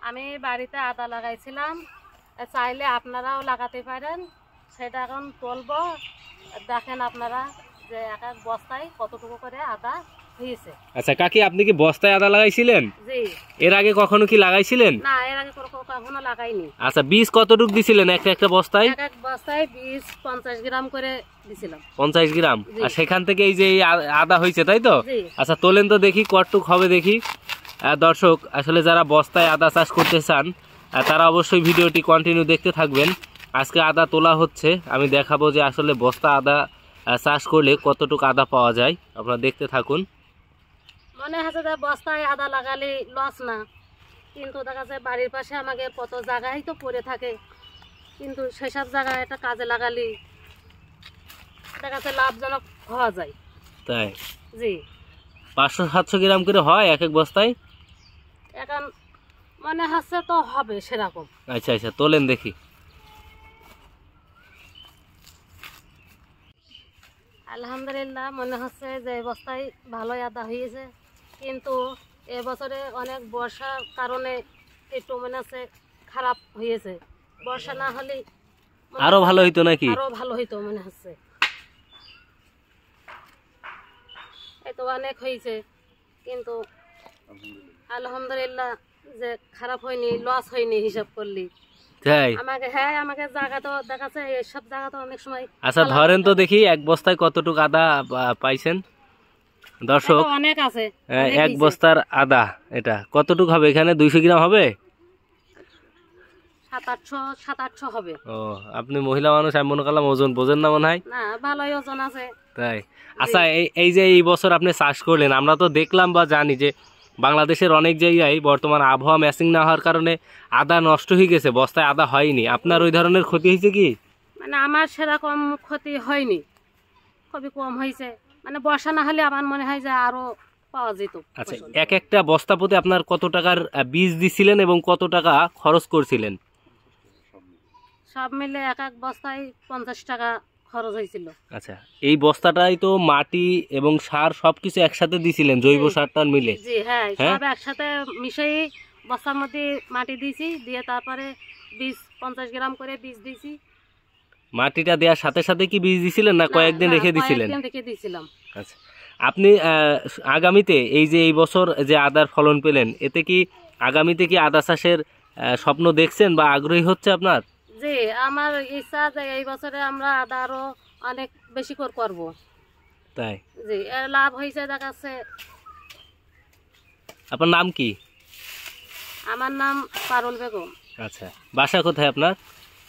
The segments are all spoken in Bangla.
আমি বাড়িতে আদা লাগাইছিলাম, চাইলে আপনারাও লাগাতে পারেন। সেটা এখন তুলবো, দেখেন আপনারা যে এক এক বস্তায় কতটুকু করে আদা হয়েছে। আচ্ছা কাকি, আপনি কি বস্তায় আদা লাগাইছিলেন? জি। এর আগে কখনো কি লাগাইছিলেন? না, এর আগে কখনো লাগাইনি। আচ্ছা, বীজ কতটুকু দিছিলেন একটা বস্তায়? এক এক বস্তায় বীজ 50 গ্রাম করে দিছিলাম। 50 গ্রাম। আর সেখান থেকে এই যে আদা হয়েছে, তাই তো? আচ্ছা তোলেন তো দেখি কতটুক হবে দেখি। দর্শক, আসলে যারা বস্তায় আদা চাষ করতে চান তারা অবশ্যই ভিডিওটি কন্টিনিউ দেখতে থাকবেন। আজকে আদা তোলা হচ্ছে, আমি দেখাবো যে আসলে বস্তা আদা চাষ করলে কতটুকু আদা পাওয়া যায়। আপনারা দেখতে থাকুন। মনে হচ্ছে যে বস্তায় আদা লাগালে লস না, কিন্তু দেখা যাচ্ছে বাড়ির পাশে আমাকে কত জায়গায় তো পড়ে থাকে, কিন্তু সেসব জায়গায় একটা কাজে লাগালে দেখা যাচ্ছে লাভজনক হওয়া যায়। তাই? জি। 500-700 গ্রাম করে হয় এক এক বস্তায়? এখন মনে হচ্ছে তো হবে সেরকম। আচ্ছা আচ্ছা, তোলেন দেখি। আলহামদুলিল্লাহ, মনে হচ্ছে যে বস্তায় ভালোই আদা হয়েছে, কিন্তু এবছরে অনেক বর্ষার কারণে একটু মনে হচ্ছে খারাপ হয়েছে। বর্ষা না হলে আরো ভালো হইতো নাকি? আরো ভালো হইতো মনে হচ্ছে। এই তো অনেক হয়েছে, কিন্তু আলহামদুলিল্লাহ যে খারাপ হয়নি, লস হয়নি হিসাব করলি। আমাকে জায়গা তো দেখাচ্ছে, এইসব জায়গা তো অনেক সময়। আচ্ছা ধরেন তো দেখি এক বস্তায় কতটুকু আদা পাইছেন? দর্শক, অনেক আছে। এক বস্তার আদা এটা কতটুকু হবে? এখানে 200 গ্রাম হবে? 700-800 হবে। ও, আপনি মহিলা মানুষ, আমি মনে করলাম ওজন বোঝেন না মনে হয়। না, ভালোই ওজন আছে। তাই? আচ্ছা, এই যে এই বছর আপনি চাষ করলেন, আমরা তো দেখলাম বা জানি যে বাংলাদেশের অনেক জায়গায় বর্তমান আবহাওয়া ম্যাচিং না হওয়ার কারণে আদা নষ্ট হয়ে গেছে, বস্তায় আদা হয়নি। আপনার ওই ধরনের ক্ষতি হয়েছে কি? মানে আমার সেরকম ক্ষতি হয়নি, খুবই কম হয়েছে। মানে বর্ষা না হলে আমার মনে হয় যে আরো পাওয়া যেত। আচ্ছা, একটা বস্তা প্রতি আপনার কত টাকার বীজ দিছিলেন এবং কত টাকা খরচ করছিলেন? সব মিলে এক এক বস্তায় 50 টাকা খরচ হয়েছিল। আচ্ছা, এই বস্তাটাই তো মাটি এবং সার সবকিছু একসাথে দিছিলেন, জৈব সারটার মিলে? জি হ্যাঁ, সব একসাথে মিশিয়ে বস্তার মধ্যে মাটি দিয়েছি, দিয়ে তারপরে বীজ 50 গ্রাম করে বীজ দিয়েছি। মাটিটা দেওয়ার সাথে সাথে কি বীজ দিছিলেন না কয়েকদিন রেখে দিছিলেন? কয়েকদিন রেখে দিয়েছিলাম। আচ্ছা, আপনি আগামীতে এই যে এই বছর যে আদার ফলন পেলেন, এতে কি আগামীতে কি আদা চাষের স্বপ্ন দেখছেন বা আগ্রহী হচ্ছে আপনার? জি, আমার ইচ্ছা যে এই বছরে আমরা আদা আরো অনেক বেশি করে করব। তাই? জি, এর লাভ হয়েছে দেখাচ্ছে। আপনার নাম কি? আমার নাম পারুল বেগম। আচ্ছা, বাসা কোথায় আপনার?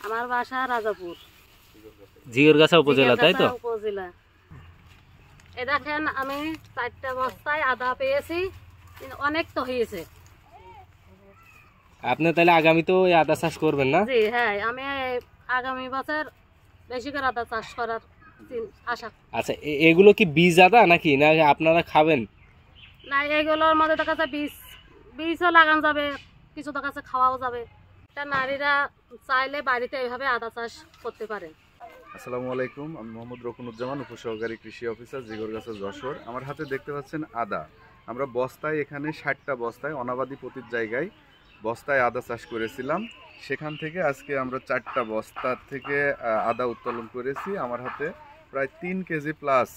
আমার বাসা রাজাপুর, জিগরগাছা উপজেলা, তাই তো? উপজেলা। এই দেখেন, আমি 4টা বস্তায় আদা পেয়েছি, কিন্তু অনেক তো হয়েছে। আপনি তাহলে আগামীতেও এই আদা চাষ করবেন না? জি হ্যাঁ, আমি আগামী বছর বেশি করে আদা চাষ করার আশা। আচ্ছা, এগুলো কি বীজ আদা নাকি না আপনারা খাবেন? না, এগুলোর মধ্যে দেখা যাচ্ছে বীজও লাগানো যাবে, কিছু দেখা যাচ্ছে খাওয়াও যাবে। এটা নারীরা চাইলে বাড়িতে এইভাবে আদা চাষ করতে পারে। আসসালামু আলাইকুম, আমি মোহাম্মদ রকুনুজ্জামান, উপসহকারী কৃষি অফিসার, জিগরগাছা, যশোর। আমার হাতে দেখতে পাচ্ছেন আদা। আমরা বস্তায় এখানে 60টা বস্তায় অনাবাদি প্রতির জায়গায় বস্তায় আদা চাষ করেছিলাম। সেখান থেকে আজকে আমরা 4টা বস্তার থেকে আদা উত্তোলন করেছি। আমার হাতে প্রায় 3 কেজি প্লাস,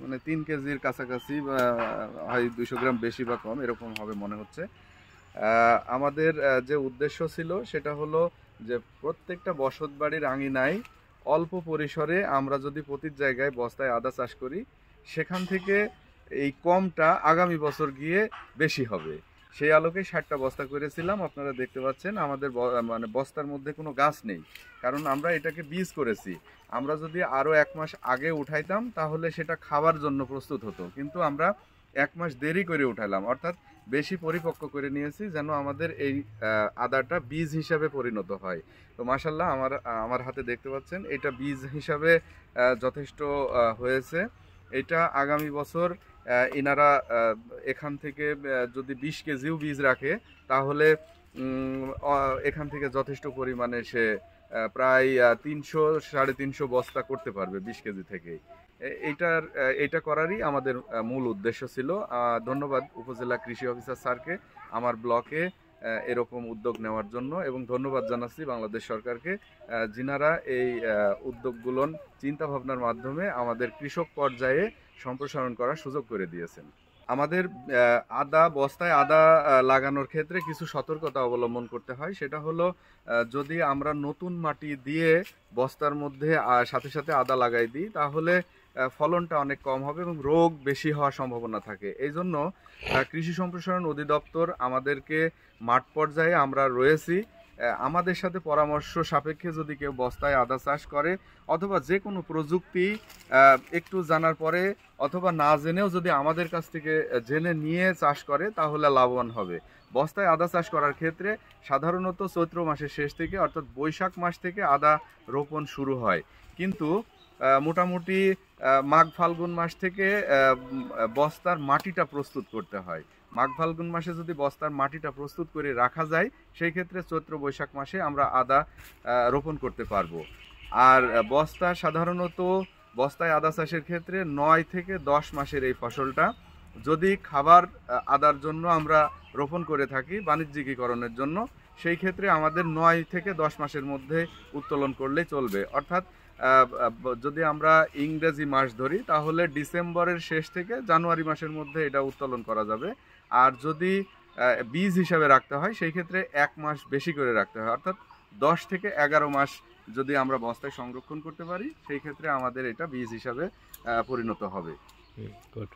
মানে 3 কেজির কাছাকাছি, হয় 200 গ্রাম বেশি বা কম এরকম হবে মনে হচ্ছে। আমাদের যে উদ্দেশ্য ছিল সেটা হলো যে প্রত্যেকটা বসত বাড়ির আঙিনায় অল্প পরিসরে আমরা যদি প্রতি জায়গায় বস্তায় আদা চাষ করি, সেখান থেকে এই কমটা আগামী বছর গিয়ে বেশি হবে। সেই আলোকে 60টা বস্তা করেছিলাম। আপনারা দেখতে পাচ্ছেন আমাদের মানে বস্তার মধ্যে কোনো গাছ নেই, কারণ আমরা এটাকে বীজ করেছি। আমরা যদি আরও 1 মাস আগে উঠাইতাম তাহলে সেটা খাওয়ার জন্য প্রস্তুত হতো, কিন্তু আমরা 1 মাস দেরি করে উঠালাম, অর্থাৎ বেশি পরিপক্ক করে নিয়েছি যেন আমাদের এই আদাটা বীজ হিসাবে পরিণত হয়। তো মাশাল্লাহ, আমার হাতে দেখতে পাচ্ছেন এটা বীজ হিসাবে যথেষ্ট হয়েছে। এটা আগামী বছর এনারা এখান থেকে যদি 20 কেজিও বীজ রাখে তাহলে এখান থেকে যথেষ্ট পরিমাণে সে প্রায় 300-350 বস্তা করতে পারবে 20 কেজি থেকেই। এটা করারই আমাদের মূল উদ্দেশ্য ছিল। ধন্যবাদ উপজেলা কৃষি অফিসার স্যারকে আমার ব্লকে এরকম উদ্যোগ নেওয়ার জন্য, এবং ধন্যবাদ জানাচ্ছি বাংলাদেশ সরকারকে, যিনারা এই উদ্যোগগুলো চিন্তা ভাবনার মাধ্যমে আমাদের কৃষক পর্যায়ে সম্প্রসারণ করার সুযোগ করে দিয়েছেন। আমাদের বস্তায় আদা লাগানোর ক্ষেত্রে কিছু সতর্কতা অবলম্বন করতে হয়। সেটা হলো, যদি আমরা নতুন মাটি দিয়ে বস্তার মধ্যে সাথে সাথে আদা লাগাই দিই, তাহলে ফলনটা অনেক কম হবে এবং রোগ বেশি হওয়ার সম্ভাবনা থাকে। এই জন্য কৃষি সম্প্রসারণ অধিদপ্তর আমাদেরকে মাঠ পর্যায়ে আমরা রয়েছি, আমাদের সাথে পরামর্শ সাপেক্ষে যদি কেউ বস্তায় আদা চাষ করে অথবা যে কোনো প্রযুক্তি একটু জানার পরে অথবা না জেনেও যদি আমাদের কাছ থেকে জেনে নিয়ে চাষ করে তাহলে লাভবান হবে। বস্তায় আদা চাষ করার ক্ষেত্রে সাধারণত চৈত্র মাসের শেষ থেকে অর্থাৎ বৈশাখ মাস থেকে আদা রোপণ শুরু হয়, কিন্তু মোটামুটি মাঘ ফাল্গুন মাস থেকে বস্তার মাটিটা প্রস্তুত করতে হয়। মাঘ ফাল্গুন মাসে যদি বস্তার মাটিটা প্রস্তুত করে রাখা যায়, সেই ক্ষেত্রে চৈত্র বৈশাখ মাসে আমরা আদা রোপণ করতে পারবো। আর সাধারণত বস্তায় আদা চাষের ক্ষেত্রে 9 থেকে 10 মাসের এই ফসলটা, যদি খাবার আদার জন্য আমরা রোপণ করে থাকি বাণিজ্যিকীকরণের জন্য, সেই ক্ষেত্রে আমাদের 9 থেকে 10 মাসের মধ্যে উত্তোলন করলে চলবে। অর্থাৎ যদি আমরা ইংরেজি মাস ধরি তাহলে ডিসেম্বরের শেষ থেকে জানুয়ারি মাসের মধ্যে এটা উত্তোলন করা যাবে। আর যদি বীজ হিসাবে রাখতে হয় সেই ক্ষেত্রে 1 মাস বেশি করে রাখতে হয়, অর্থাৎ 10 থেকে 11 মাস যদি আমরা বস্তায় সংরক্ষণ করতে পারি সেই ক্ষেত্রে আমাদের এটা বীজ হিসাবে পরিণত হবে। গুড।